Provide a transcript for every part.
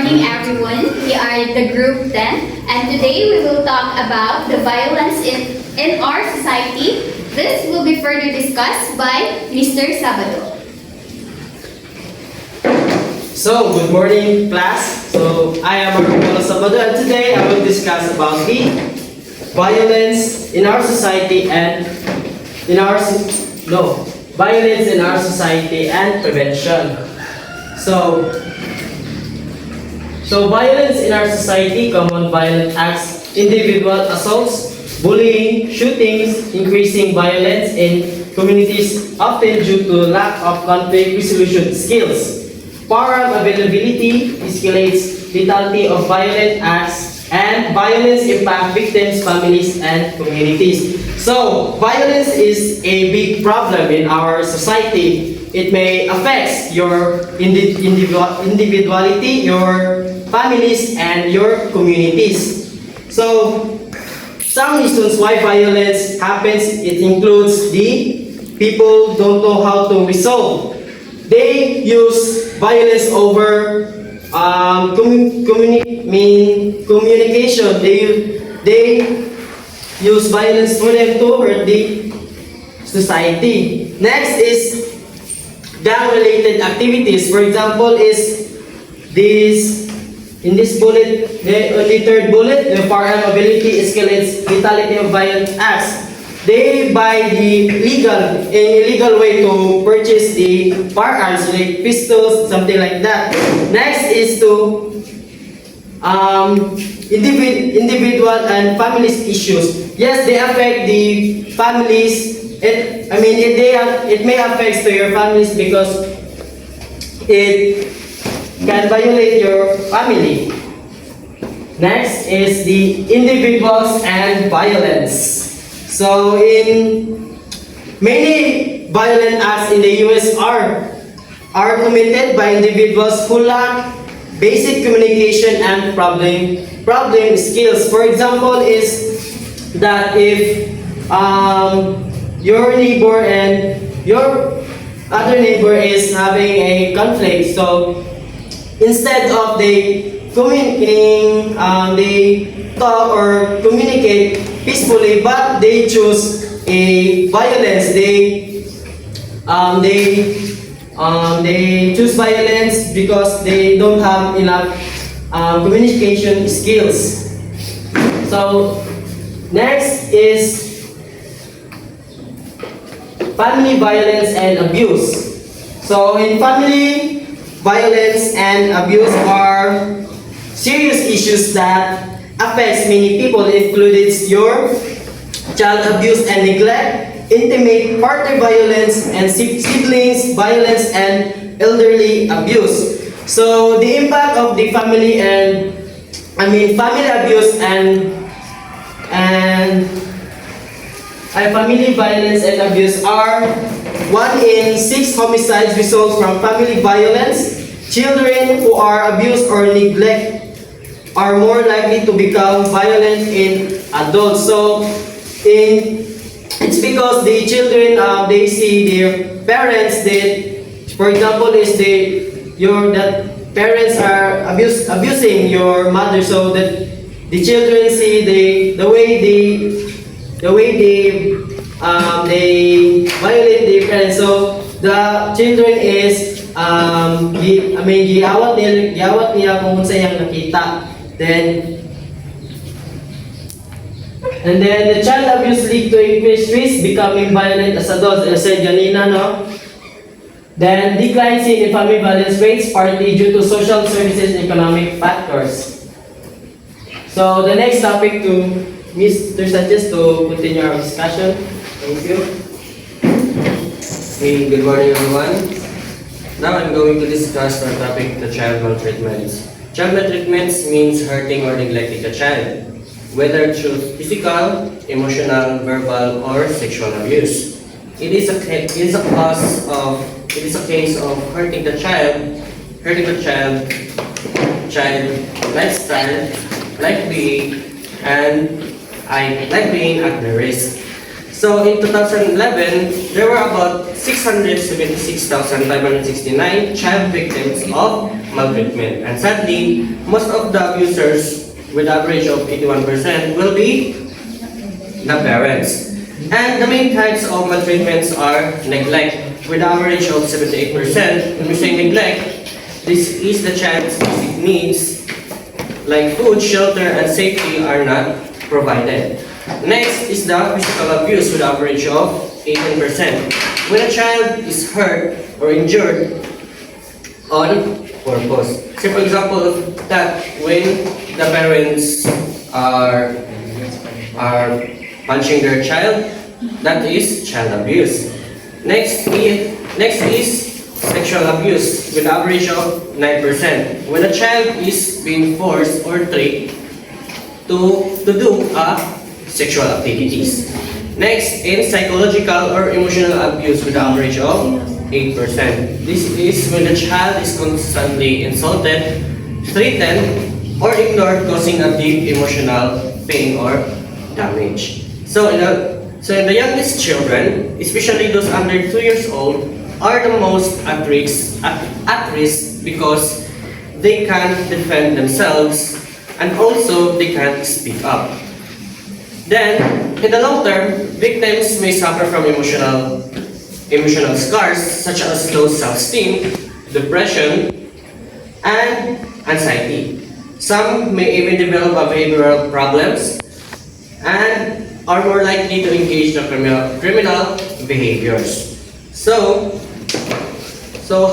morning, everyone. We are the Group 10, and today we will talk about the violence in our society. This will be further discussed by Mr. Sabado. So, good morning, class. So, I am Arturo Sabado, and today I will discuss about the violence in our society and violence in our society and prevention. So violence in our society, common violent acts, individual assaults, bullying, shootings, increasing violence in communities often due to lack of conflict resolution skills. Firearm availability escalates lethality of violent acts, and violence impact victims, families, and communities. So, violence is a big problem in our society. It may affect your individuality, your families, and your communities. So, some reasons why violence happens, it includes the people don't know how to resolve. They use violence over communication. They use violence for them to hurt the society. Next is gang-related activities. For example, is this in this bullet, the third bullet, the firearm ability escalates lethality of violent acts. They buy the illegal way to purchase the firearms, like pistols, something like that. Next is to individual and families issues. Yes, they affect the families. It may affect to your families because it can violate your family. Next is the individuals and violence. So in many violent acts in the US are committed by individuals who lack basic communication and problem skills. For example, is that if your neighbor and your other neighbor is having a conflict, so instead of they communicating, they talk or communicate peacefully, but they choose a violence. They choose violence because they don't have enough communication skills. So next is family violence and abuse. So in family violence and abuse are serious issues that affects many people, including your child abuse and neglect, intimate partner violence, and siblings violence and elderly abuse. So the impact of the family family abuse and family violence and abuse are 1 in 6 homicides result from family violence. Children who are abused or neglect are more likely to become violent in adults. So it's because the children they see their parents that, for example, is that parents are abusing your mother, so that the children see the way they violate their parents. So the children is giawat niya kung unsa yang nakita. Then the child abuse lead to increased risk becoming violent as adults, as I said kanina, no? Then declines in family violence rates partly due to social services and economic factors. So the next topic to Mr. Sanchez to continue our discussion. Thank you. Hey, good morning everyone. Now I'm going to discuss our topic, the child maltreatment. Child maltreatment means hurting or neglecting a child, whether through physical, emotional, verbal, or sexual abuse. It is a case of hurting the child lifestyle, like being at the risk. So in 2011, there were about 676,569 child victims of maltreatment. And sadly, most of the abusers, with average of 81%, will be the parents. And the main types of maltreatments are neglect, with average of 78%. When we say neglect, this is the child's basic needs like food, shelter, and safety are not provided. Next is the physical abuse with average of 18%. When a child is hurt or injured on purpose. Say for example that when the parents are punching their child, that is child abuse. Next is sexual abuse with average of 9%. When a child is being forced or tricked to do sexual activities. Next, in psychological or emotional abuse with average of 8%. This is when the child is constantly insulted, threatened, or ignored, causing a deep emotional pain or damage. So in the youngest children, especially those under 2 years old, are the most at risk because they can't defend themselves and also they can't speak up. Then, in the long term, victims may suffer from emotional scars such as low self-esteem, depression, and anxiety. Some may even develop behavioral problems and are more likely to engage in criminal behaviors. So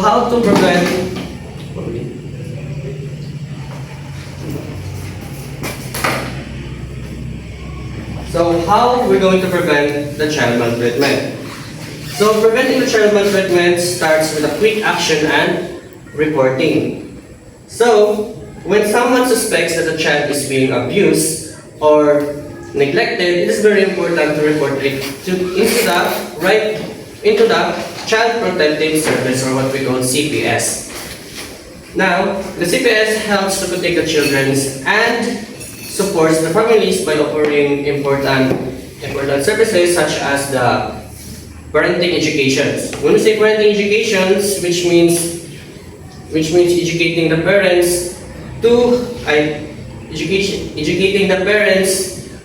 how to prevent how we're going to prevent the child maltreatment? So preventing the child maltreatment starts with a quick action and reporting. So when someone suspects that a child is being abused or neglected, it is very important to report it into the Child Protective Service, or what we call CPS. Now, the CPS helps to protect the children and supports the families by offering important services such as the parenting educations. When we say parenting educations, which means educating the parents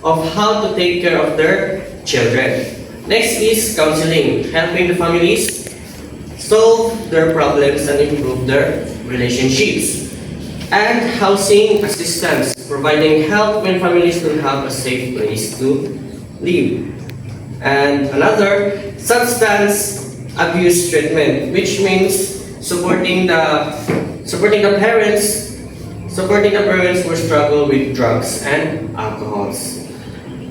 of how to take care of their children. Next is counseling, helping the families solve their problems and improve their relationships. And housing assistance, providing help when families don't have a safe place to live. And another, substance abuse treatment, which means supporting the parents who struggle with drugs and alcohols.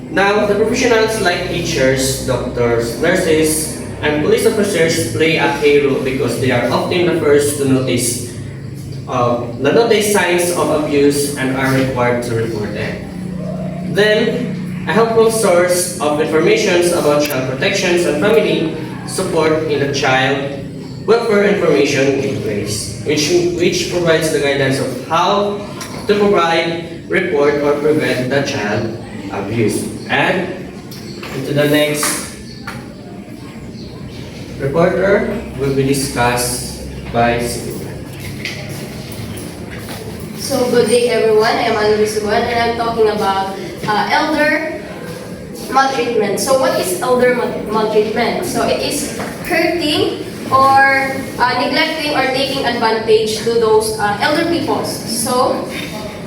Now, the professionals like teachers, doctors, nurses, and police officers play a key role because they are often the first to notice signs of abuse and are required to report them. Then, a helpful source of information about child protections and family support in the child welfare information in place, which provides the guidance of how to provide, report, or prevent the child abuse. And into the next reporter will be discussed by Sigura. So good day everyone, I'm Annalise Suban and I'm talking about elder maltreatment. So what is elder maltreatment? So it is hurting or neglecting or taking advantage to those elder people. So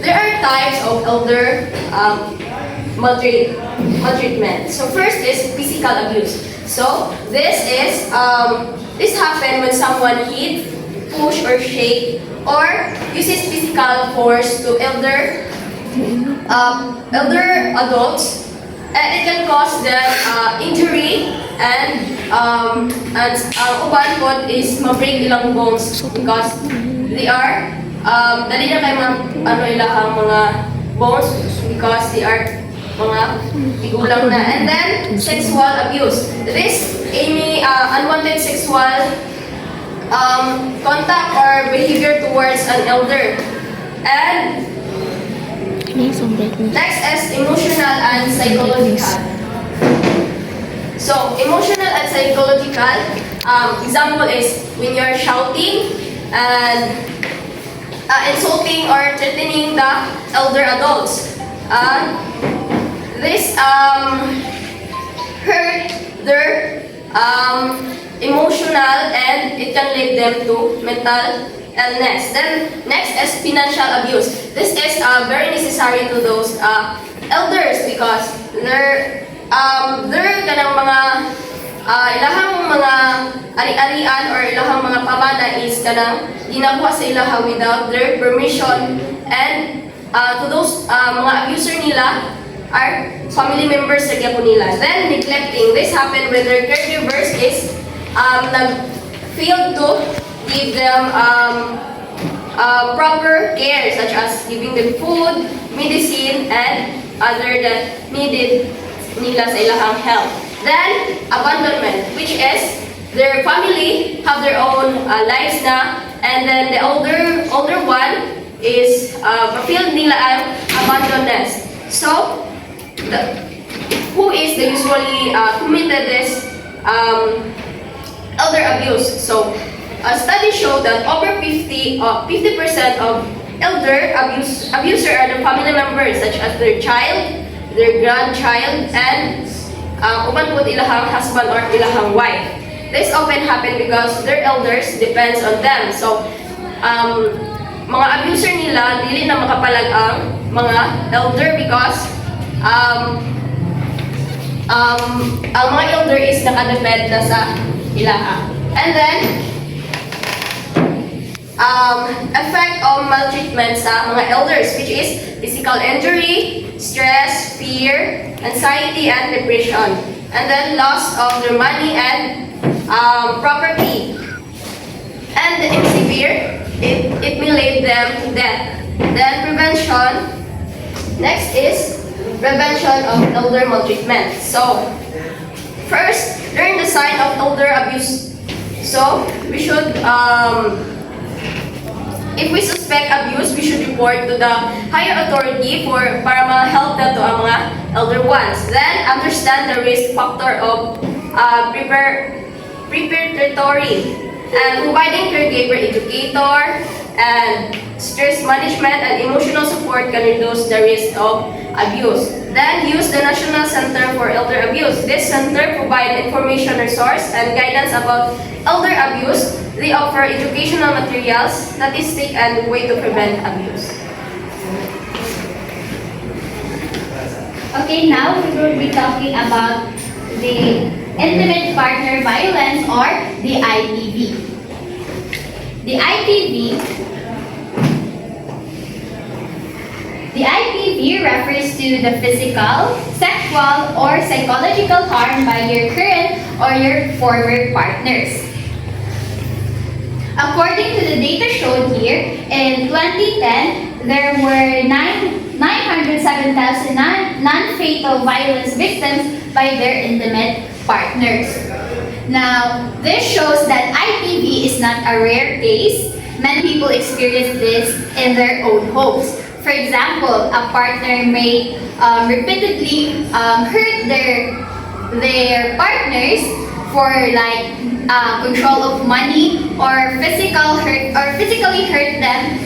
there are types of elder maltreatment. So first is physical abuse. So this happens when someone hit, push or shake or uses physical force to elder adults, and it can cause them injury and uban po is ma-break ilang bones because they are dali na kay ilahang mga bones because they are mga tigulang na. And then sexual abuse. This any unwanted sexual contact or behavior towards an elder. And next is emotional and psychological. So, emotional and psychological, Example is when you're shouting and insulting or threatening the elder adults. This hurt their emotional and it can lead them to mental illness. Then next is financial abuse. This is very necessary to those elders because they're kanang mga ilahang mga ari-arian or ilahang mga pamana is kanang ginakuha sa ilaha without their permission, and to those mga abuser nila are family members sa gyapon nila. Then neglecting, this happen when their caregivers is nag-fail to give them proper care such as giving them food, medicine, and other that needed nila sa ilahang health. Then abandonment, which is their family have their own lives na, and then the older one is feel nila ang abandonedness. So who is the usually committed this elder abuse? So a study showed that over 50% of elder abuser are the family members such as their child, their grandchild, and uban po ilahang husband or ilahang wife. This often happen because their elders depends on them. So mga abuser nila dili na makapalag ang mga elder because ang mga elder is nakadepend na sa ilaha. And then effect of maltreatment sa mga elders, which is physical injury, stress, fear, anxiety, and depression. And then loss of their money and property. And in severe, it may lead them to death. Then prevention. Next is prevention of elder maltreatment. So first, learn the sign of elder abuse. So we should if we suspect abuse, we should report to the higher authority para ma-help na to ang mga elder ones. Then, understand the risk factor of preparatory and providing caregiver educator and stress management and emotional support can reduce the risk of abuse. Then, use the National Center for Elder Abuse. This center provides information resource and guidance about elder abuse. They offer educational materials, statistics, and way to prevent abuse. Okay, now we will be talking about the intimate partner violence or the IPV. The IPV refers to the physical, sexual, or psychological harm by your current or your former partners. According to the data shown here, in 2010, there were 907,000 non-fatal violence victims by their intimate partners. Now, this shows that IPV is not a rare case. Many people experience this in their own homes. For example, a partner may repeatedly hurt their partners for like control of money or physically hurt them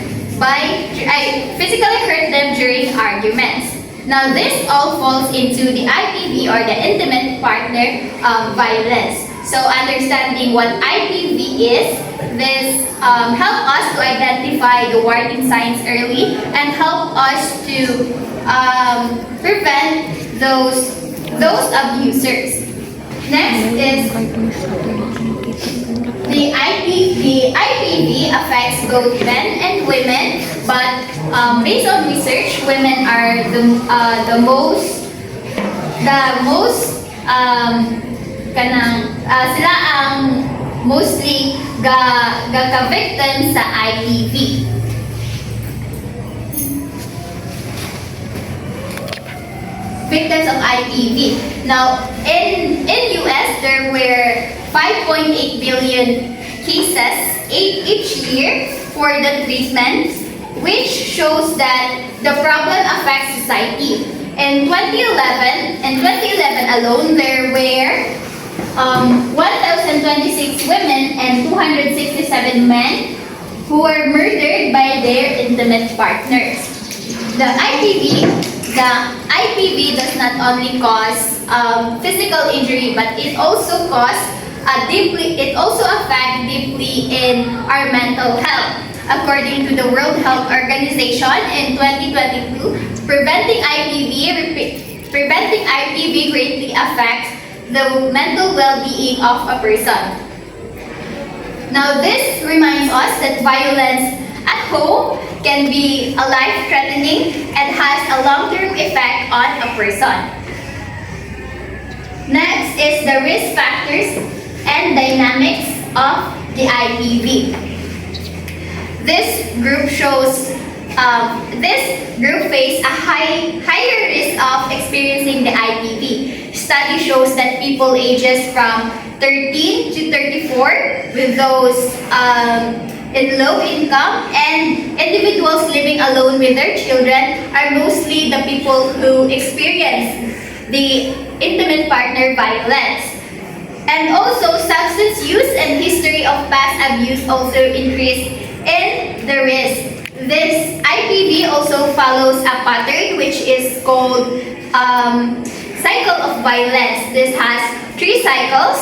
during arguments. Now, this all falls into the IPV or the intimate partner violence. So, understanding what IPV is, this help us to identify the warning signs early and help us to prevent those abusers. Next is the IPV affects both men and women, but based on research, women are the most sila ang mostly ka-victim sa IPV. Victims of IPV. Now, in US, there were 5.8 billion cases each year for the treatment, which shows that the problem affects society. In 2011 alone, there were 1,026 women and 267 men who were murdered by their intimate partners. The IPV does not only cause physical injury, but it also affects deeply in our mental health. According to the World Health Organization in 2022, preventing IPV greatly affects the mental well-being of a person. Now, this reminds us that violence at home can be a life-threatening and has a long-term effect on a person. Next is the risk factors and dynamics of the IPV. This group face a higher risk of experiencing the IPV. Study shows that people ages from 13 to 34, with those in low income and individuals living alone with their children, are mostly the people who experience the intimate partner violence. And also, substance use and history of past abuse also increase in the risk. This IPV also follows a pattern which is called cycle of violence. This has 3 cycles.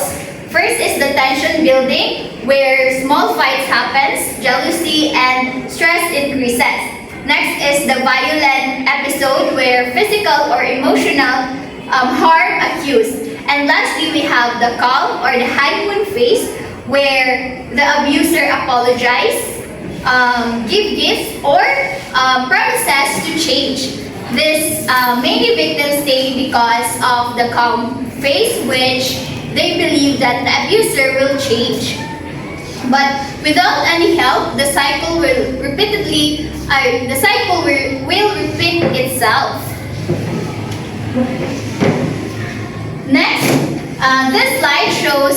First is the tension building, where small fights happens, jealousy and stress increases. Next is the violent episode, where physical or emotional harm accused. And lastly, we have the calm or the honeymoon phase, where the abuser apologizes, give gifts, or promises to change. This many victims stay because of the calm phase, which they believe that the abuser will change. But without any help, the cycle will repeat itself. Next, this slide shows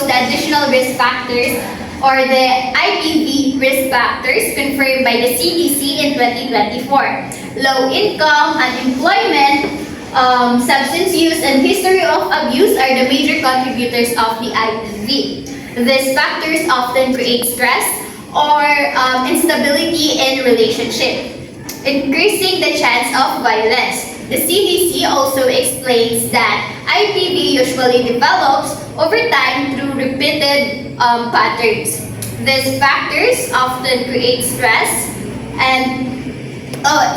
the additional risk factors, or the IPV risk factors confirmed by the CDC in 2024. Low income, unemployment, substance use, and history of abuse are the major contributors of the IPV. These factors often create stress or instability in relationship, increasing the chance of violence. The CDC also explains that IPV usually develops over time through repeated patterns. These factors often create stress, and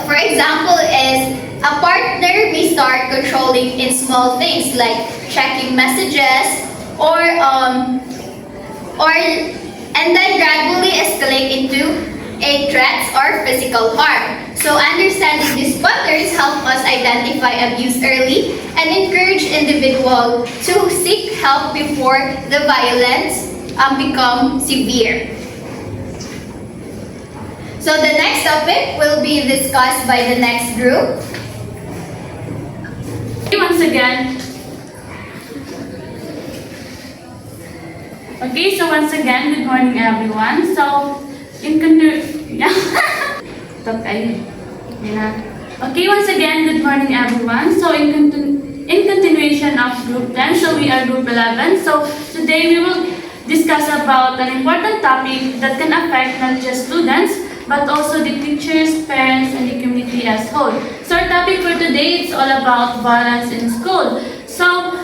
for example is a partner may start controlling in small things like checking messages and then gradually escalate into a threats or physical harm. So understanding these patterns help us identify abuse early and encourage individuals to seek help before the violence becomes severe. So the next topic will be discussed by the next group. Once again, good morning everyone. So, once again, good morning everyone. So, in continuation of Group 10, so we are Group 11. So, today we will discuss about an important topic that can affect not just students, but also the teachers, parents, and the community as whole. So our topic for today is all about violence in school. So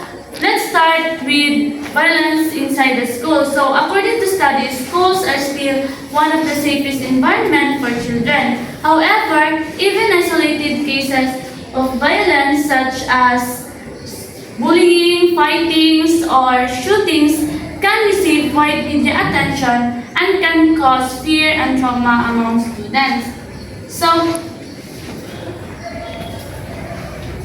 let's start with violence inside the school. So according to studies, schools are still one of the safest environments for children. However, even isolated cases of violence such as bullying, fightings, or shootings can receive wide media attention and can cause fear and trauma among students. So,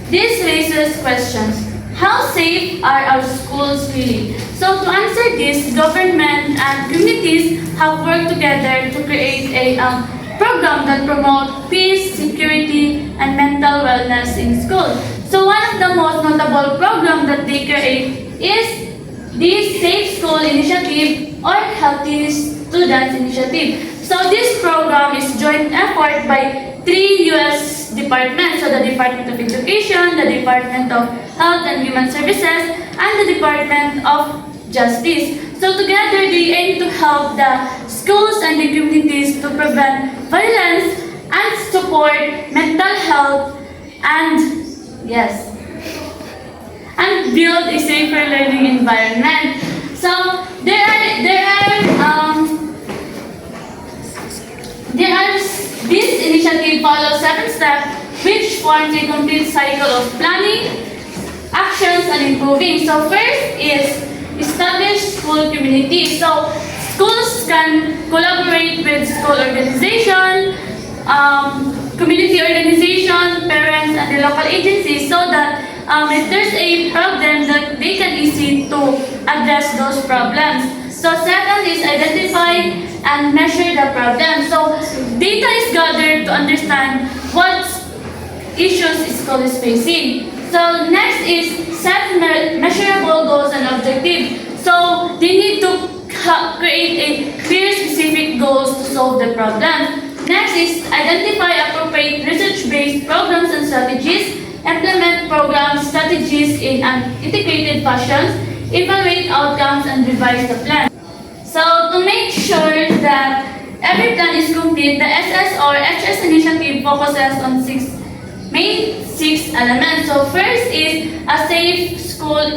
this raises questions. How safe are our schools really? So, to answer this, government and communities have worked together to create a program that promotes peace, security, and mental wellness in school. So, one of the most notable programs that they create is the Safe School Initiative or Healthy Students Initiative. So this program is joint effort by 3 U.S. departments. So the Department of Education, the Department of Health and Human Services, and the Department of Justice. So together, they aim to help the schools and the communities to prevent violence and support mental health and yes, and build a safer learning environment. So this initiative follows 7 steps which forms a complete cycle of planning, actions, and improving. So first is establish school community. So schools can collaborate with school organization, community organization, parents, and the local agencies so that if there's a problem that they can easy to address those problems. So second is identify and measure the problem. So data is gathered to understand what issues school is facing. So next is set measurable goals and objectives. So they need to create a clear specific goals to solve the problem. Next is identify appropriate research-based programs and strategies, implement program strategies in an integrated fashion, evaluate outcomes, and revise the plan. So to make sure that every plan is complete, the SS or HS initiative focuses on main six elements. So first is a safe school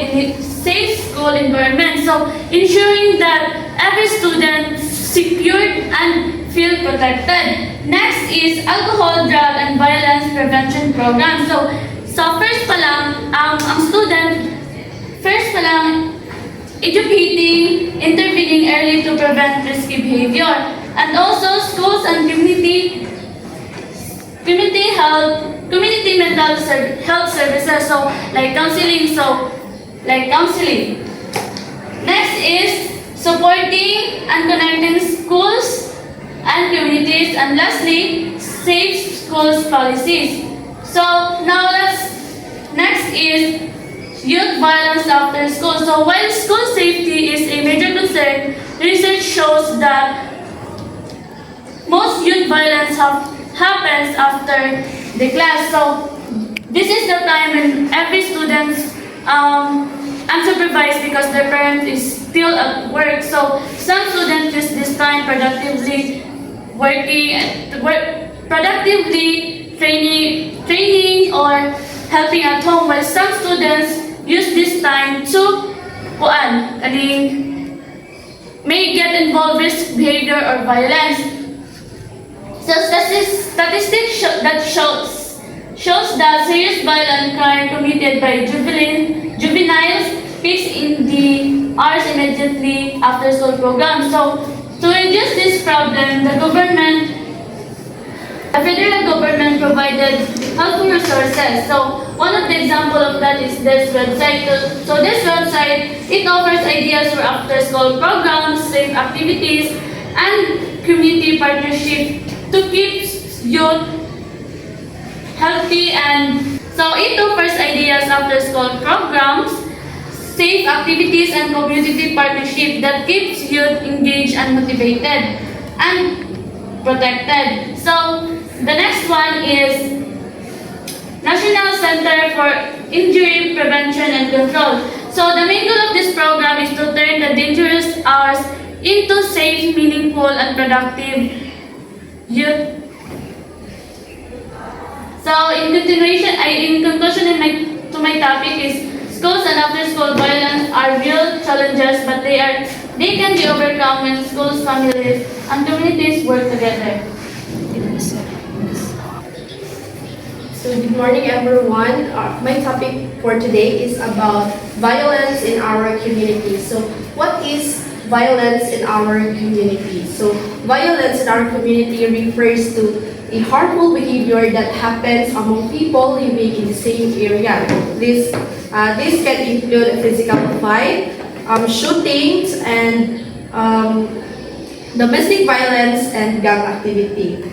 environment. So ensuring that every student secured and feel protected. Next is alcohol, drug, and violence prevention program. So first pa lang, ang student, first pa lang, educating, intervening early to prevent risky behavior. And also schools and community mental health services, so like counseling. Next is supporting and connecting schools and communities, and lastly, safe schools policies. So now next is youth violence after school. So while school safety is a major concern, research shows that most youth violence happens after the class. So this is the time when every student unsupervised because their parent is still at work. So some students use this time productively training or helping at home, while some students use this time to may get involved with risk behavior or violence. So statistics shows that serious violent crime committed by juveniles peaks in the hours immediately after school program. So to reduce this problem, the federal government provided helpful resources. So one of the example of that is this website. So this website, it offers ideas for after-school programs, safe activities, and community partnership to keep youth healthy. And so it offers ideas after-school programs, safe activities, and community partnership that keeps youth engaged and motivated and protected. So the next one is National Center for Injury Prevention and Control. So the main goal of this program is to turn the dangerous hours into safe, meaningful, and productive youth. So in conclusion to my topic is schools and after-school violence are real challenges, but they can be overcome when schools, families, and communities work together. So good morning everyone. My topic for today is about violence in our community. So what is violence in our community? So violence in our community refers to a harmful behavior that happens among people living in the same area. This can include physical fight, shootings, and domestic violence and gang activity.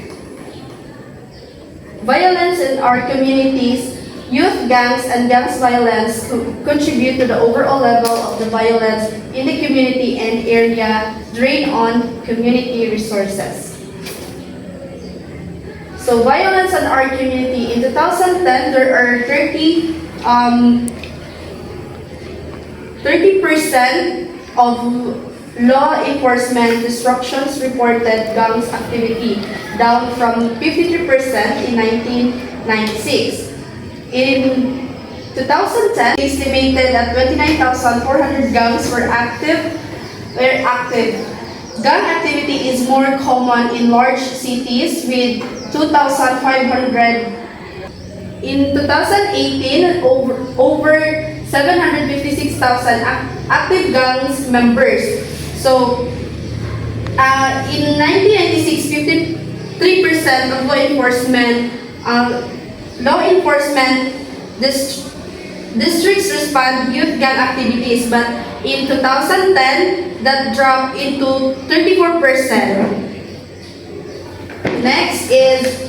Violence in our communities, youth gangs and gangs violence contribute to the overall level of the violence in the community and drain on community resources. So violence in our community. In 2010, there are 30% of law enforcement destructions reported gangs activity, down from 53% in 1996. In 2010, estimated that 29,400 gangs were active. Gang activity is more common in large cities with 2,500. In 2018, over 756,000 active gangs members. So, in 1996, 53% of law enforcement districts respond youth gang activities, but in 2010, that dropped into 34%. Next is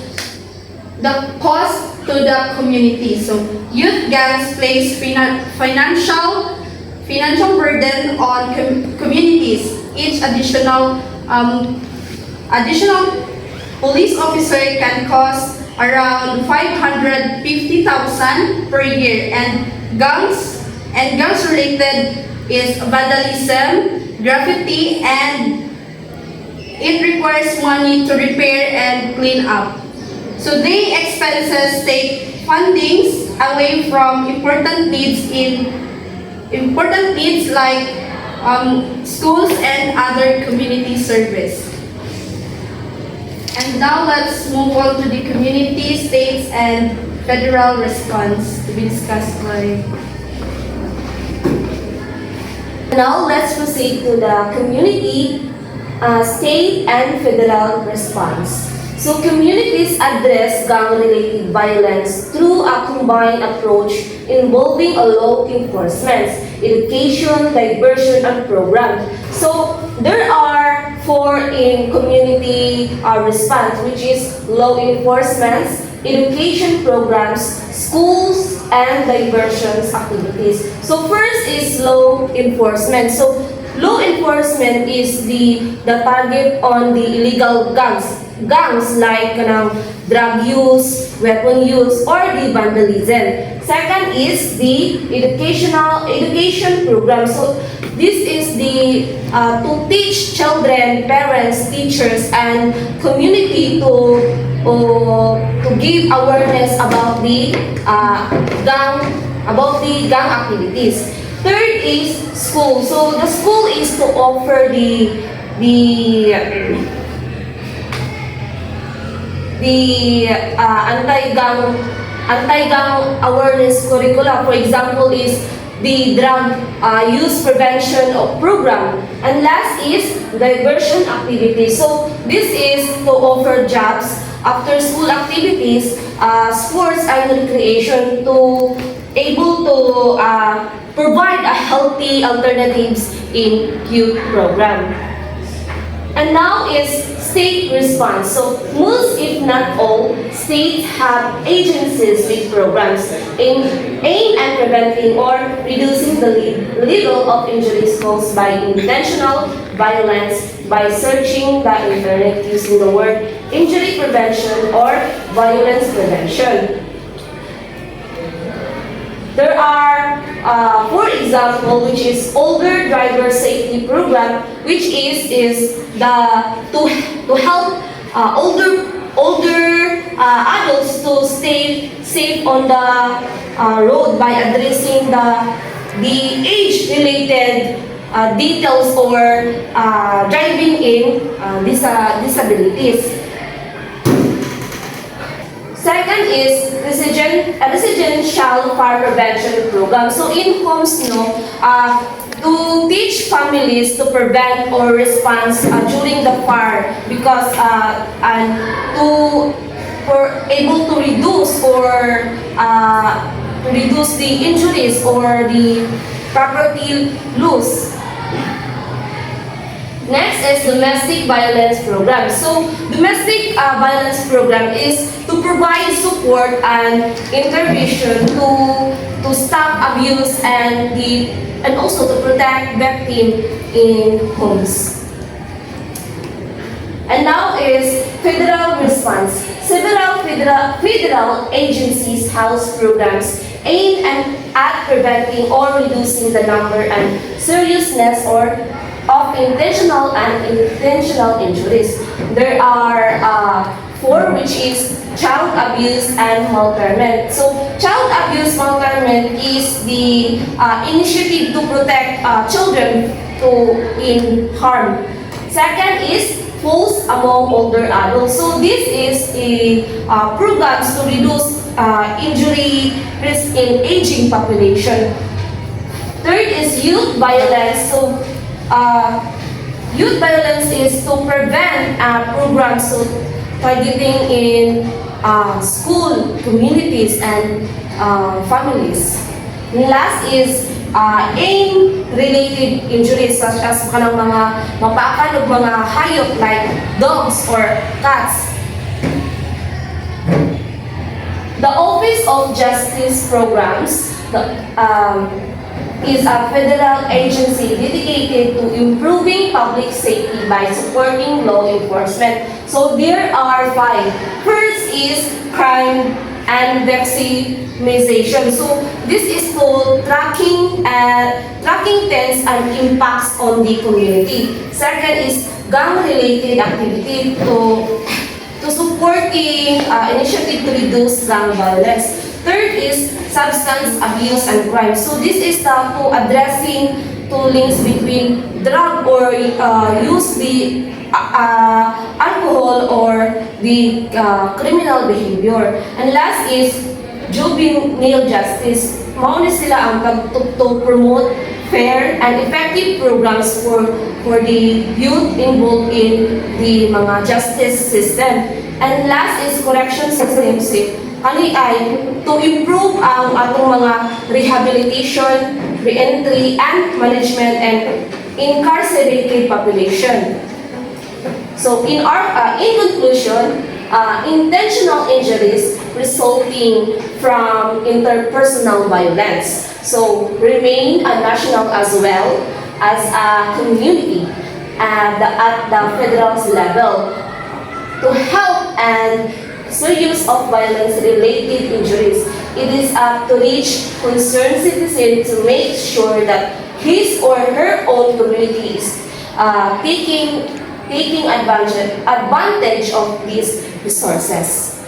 the cost to the community. So, youth gangs place financial burden on communities. Each additional police officer can cost around 550,000 per year, and gangs related is vandalism, graffiti, and it requires money to repair and clean up. So the expenses take fundings away from important needs like schools and other community service. And now let's move on to the community, states, and federal response to be discussed by. Now let's proceed to the community, state, and federal response. So communities address gang-related violence through a combined approach involving a law enforcement, education, diversion, and program. So there are four in community response, which is law enforcement, education programs, schools, and diversions activities. So first is law enforcement. So law enforcement is the target on the illegal gangs like drug use, weapon use, or the vandalism. Second is the education program. So this is the to teach children, parents, teachers, and community to give awareness about the gang activities. Third is school. So the school is to offer the anti-gang awareness curricula. For example, is the drug use prevention program. And last is diversion activities. So this is to offer jobs, after school activities, sports and recreation, to able to provide a healthy alternatives in youth program. And now is state response. So most, if not all, states have agencies with programs aimed at preventing or reducing the level of injuries caused by intentional violence by searching the internet using the word injury prevention or violence prevention. There are, for example, which is older driver safety program, which is the to help older adults to stay safe on the road by addressing the age-related details or driving in disabilities. Second is residential fire prevention program. So in homes, to teach families to prevent or respond during the fire, because and for able to reduce or reduce the injuries or the property loss. Next is domestic violence program. So domestic violence program is to provide support and intervention to stop abuse and also to protect victims in homes. And now is federal response. several federal agencies house programs aimed at preventing or reducing the number and seriousness of intentional and unintentional injuries. There are four, which is child abuse and maltreatment. So, child abuse maltreatment is the initiative to protect children in harm. Second is falls among older adults. So, this is a programs to reduce injury risk in aging population. Third is youth violence. So, youth violence is to prevent programs targeting in school, communities, and families. And last is aim-related injuries such as kanang mga mapakan o mga hayop like dogs or cats. The Office of Justice Programs is a federal agency dedicated to improving public safety by supporting law enforcement. So there are five. First is crime and victimization. So this is called tracking trends and impacts on the community. Second is gang-related activity to supporting initiative to reduce gang violence. Third is substance abuse and crime. So this is to addressing links between drug or use the alcohol or the criminal behavior. And last is juvenile justice. Mauna sila ang to promote fair and effective programs for the youth involved in the mga justice system. And last is correction systems. Kani ay to improve ang atong mga rehabilitation, re-entry, and management and incarcerated population. So in conclusion, intentional injuries resulting from interpersonal violence so remain a national as well as a community at the federal level to help and serious of violence-related injuries. It is up to each concerned citizen to make sure that his or her own community is taking advantage of these resources.